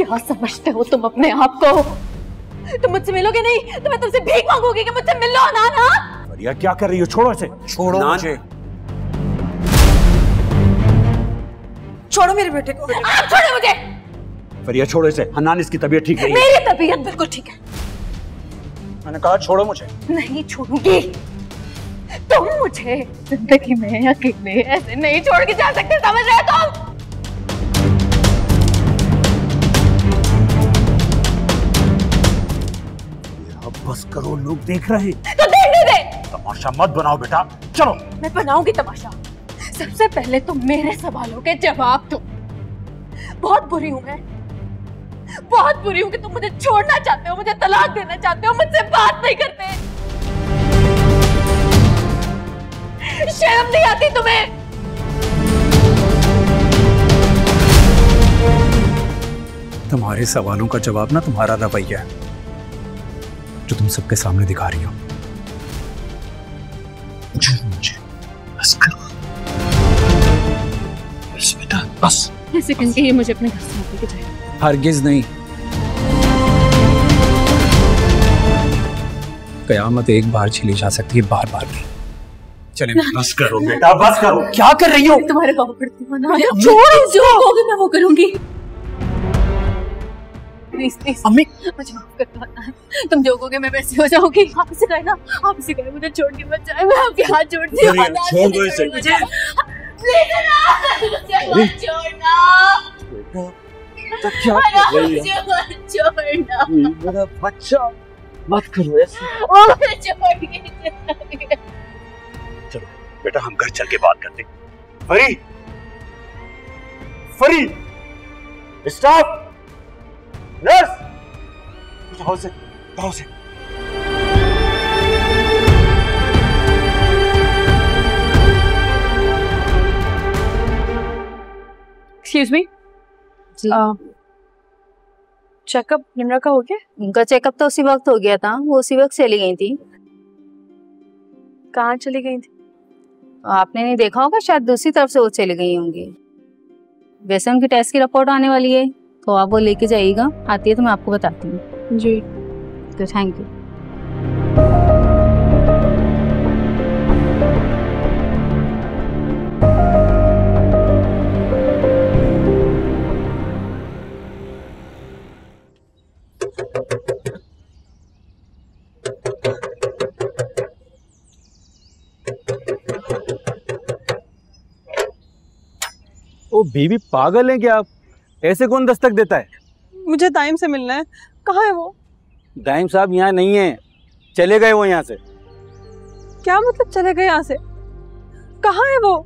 क्या समझते हो तुम अपने आप को? तुम मुझसे मिलोगे नहीं तो मैं तुमसे भीख मांगूंगी कि मुझसे मिल लो ना। फरिया क्या कर रही हो? छोड़ो इसे। छोड़ो मुझे। छोड़ो मेरे बेटे को। आप छोड़ो मुझे। फरिया छोड़ो इसे। हन्नान इसकी तबीयत ठीक नहीं है। मेरी तबीयत बिल्कुल ठीक है। मैंने कहा छोड़ो मुझे। नहीं छोड़ूंगी। तुम मुझे जिंदगी में अकेले ऐसे नहीं छोड़ के जा सकते, समझ रहे हो तुम? बस करो, लोग देख रहे हैं। तो देखने दे। तमाशा मत बनाओ बेटा, चलो। मैं बनाऊंगी तमाशा। सबसे पहले तुम मेरे सवालों के जवाब दो। बहुत बुरी हूं मैं, बहुत बुरी हूं कि तुम मुझे छोड़ना चाहते हो, मुझे तलाक देना चाहते हो, मुझसे बात नहीं करते। शर्म नहीं आती तुम्हें? तुम्हारे सवालों का जवाब ना तुम्हारा रवैया है जो तुम सबके सामने दिखा रही हो। मुझे बस करो, बस बेटा बस। ऐसे कहेंगे ये मुझे अपने घर से निकल के जाए। हरगिज नहीं। कयामत एक बार झेली जा सकती है, बार बार नहीं। चले बस करो बेटा, बस करो। क्या कर रही हो? तुम्हारे पाँव पड़ती हूँ ना, छोड़ो जो कहोगे मैं वो करूंगी। प्लीज प्लीज अम्मी मुझे माफ कर दो। तुम जो कहोगे मैं वैसे हो जाऊंगी। आप इसे कहे ना, आप इसे कहे मुझे छोड़ के मत जाए। मैं आपके हाथ जोड़ती हूँ। छोड़ दो इसे। मुझे मत छोड़ना। तो क्या कर रही है? मत छोड़ना। मेरा बच्चा, मत करो ऐसे। छोड़ के चलो बेटा, हम घर चल के बात करते हैं। फरी, फरी, स्टॉप। नर्स, जाओ से, जाओ से। एक्सक्यूज मी जी। चेकअप निम्रा का हो गया? उनका चेकअप तो उसी वक्त हो गया था, वो उसी वक्त चली गई थी। कहाँ चली गई थी? आपने नहीं देखा होगा, शायद दूसरी तरफ से वो चली गई होंगी। वैसे उनकी टेस्ट की रिपोर्ट आने वाली है तो आप वो लेके जाइएगा, आती है तो मैं आपको बताती हूँ। जी तो थैंक यू। ओ बीबी, पागल हैं क्या आप? ऐसे कौन दस्तक देता है? मुझे दाइम से मिलना है। कहाँ है वो? दाइम साहब यहाँ नहीं है, चले गए वो यहाँ से। क्या मतलब चले गए यहाँ से? कहाँ है वो?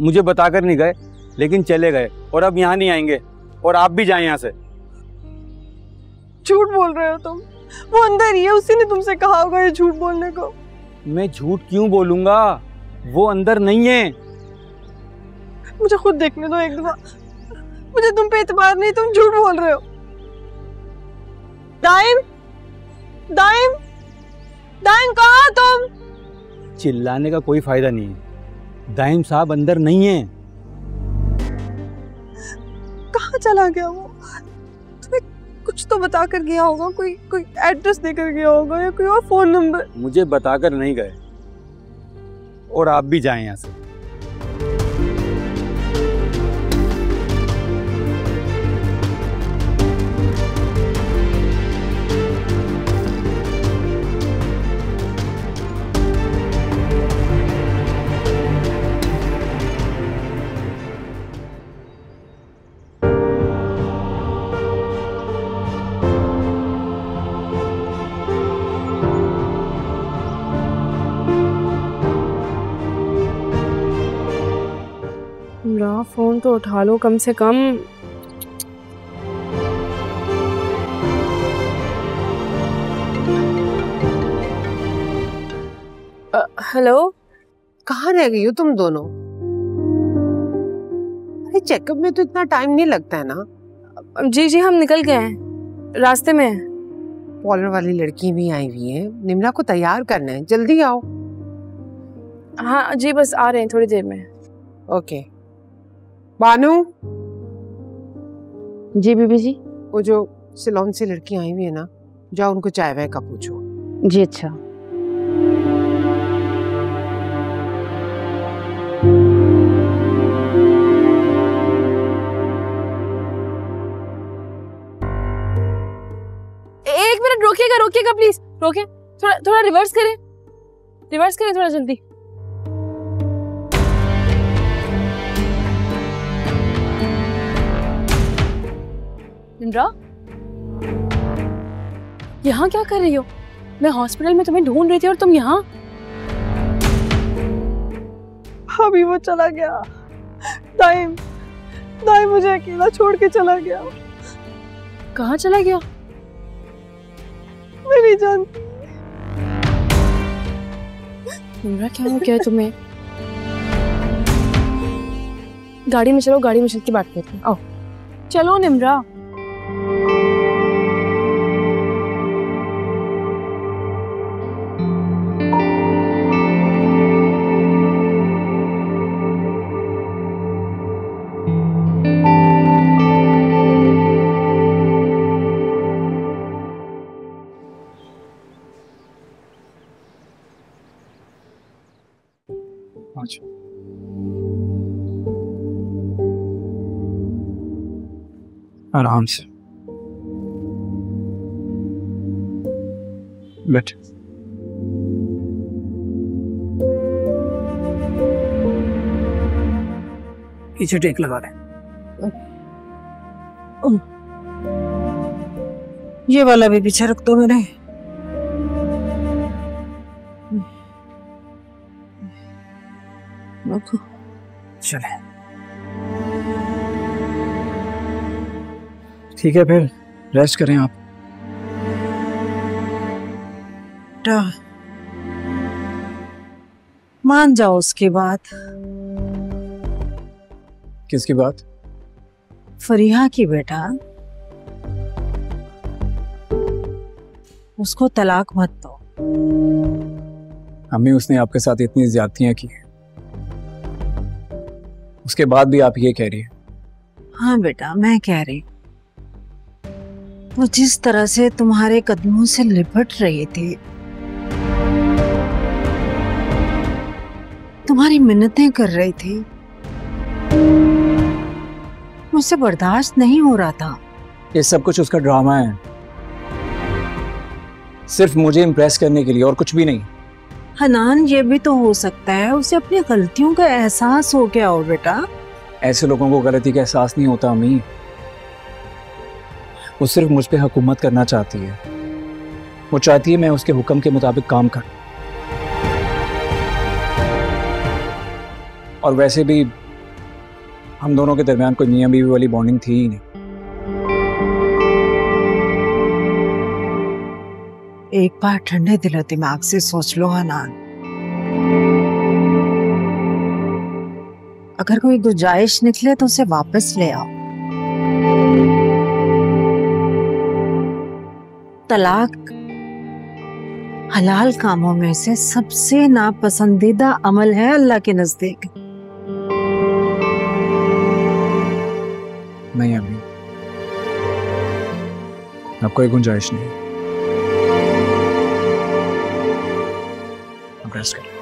मुझे बताकर नहीं गए, लेकिन चले गए और अब यहाँ नहीं आएंगे। और आप भी जाएं यहाँ से। झूठ बोल रहे हो तुम। वो अंदर ही है, उसी ने तुमसे कहा होगा ये झूठ बोलने को। मैं झूठ क्यों बोलूंगा? वो अंदर नहीं है। मुझे खुद देखने दो एक दफा। मुझे तुम पे एतबार नहीं, तुम झूठ बोल रहे हो। दाइम, दाइम, दाइम कहाँ तुम? चिल्लाने का कोई फायदा नहीं है। दाइम साहब अंदर नहीं है। कहाँ चला गया वो? तुम्हें कुछ तो बता कर गया होगा, कोई एड्रेस देकर गया होगा या कोई और फोन नंबर। मुझे बताकर नहीं गए और आप भी जाएं यहाँ से। फोन तो उठा लो कम से कम। हेलो, कहाँ रह गई हो तुम दोनों? अरे चेकअप में तो इतना टाइम नहीं लगता है ना। जी जी हम निकल गए हैं, रास्ते में हैं। पॉलर वाली लड़की भी आई हुई है, निम्रा को तैयार करना है, जल्दी आओ। हाँ जी बस आ रहे हैं थोड़ी देर में। ओके। बानू, जी बीबी जी। वो जो सिलोन से लड़की आई हुई है ना, जाओ उनको चाय वाय का पूछो। जी अच्छा। एक मिनट रोकिएगा, रोकिएगा प्लीज, रोके, थोड़ा थोड़ा रिवर्स करें, रिवर्स करें थोड़ा जल्दी। निम्रा, यहाँ क्या कर रही हो? मैं हॉस्पिटल में तुम्हें ढूंढ रही थी और तुम यहाँ। अभी वो चला गया। दाइम मुझे अकेला छोड़ के चला गया। कहाँ चला गया? मैं नहीं जानती। निम्रा क्या हो गया तुम्हें? गाड़ी में चलो, गाड़ी में चल के बात करते हैं। आओ चलो निम्रा। आराम से बैठ। पीछे टेक लगा रहे। ये वाला भी पीछे रख दो मेरे। चले ठीक है, फिर रेस्ट करें आप। मान जाओ उसकी बात। किसकी बात? फरीहा की बेटा, उसको तलाक मत दो। अम्मी, उसने आपके साथ इतनी ज्यादतियां की, उसके बाद भी आप ये कह रही है? हाँ बेटा, मैं कह रही, वो जिस तरह से तुम्हारे कदमों से लिपट रही थी, तुम्हारी मिन्नतें कर रही थी, मुझसे बर्दाश्त नहीं हो रहा था। ये सब कुछ उसका ड्रामा है, सिर्फ मुझे इम्प्रेस करने के लिए, और कुछ भी नहीं। हनान, ये भी तो हो सकता है उसे अपनी गलतियों का एहसास हो गया हो बेटा। ऐसे लोगों को गलती का एहसास नहीं होता अम्मी। वो सिर्फ मुझ पे हुकूमत करना चाहती है। वो चाहती है मैं उसके हुक्म के मुताबिक काम करूं। और वैसे भी हम दोनों के दरमियान कोई मियां बीवी वाली बॉन्डिंग थी ही नहीं। एक बार ठंडे दिलो दिमाग से सोच लो हनान, अगर कोई गुंजाइश निकले तो उसे वापस ले आओ। तलाक हलाल कामों में से सबसे नापसंदीदा अमल है अल्लाह के नजदीक। नहीं अम्मी, अब कोई गुंजाइश नहीं। अब रेस्ट करें।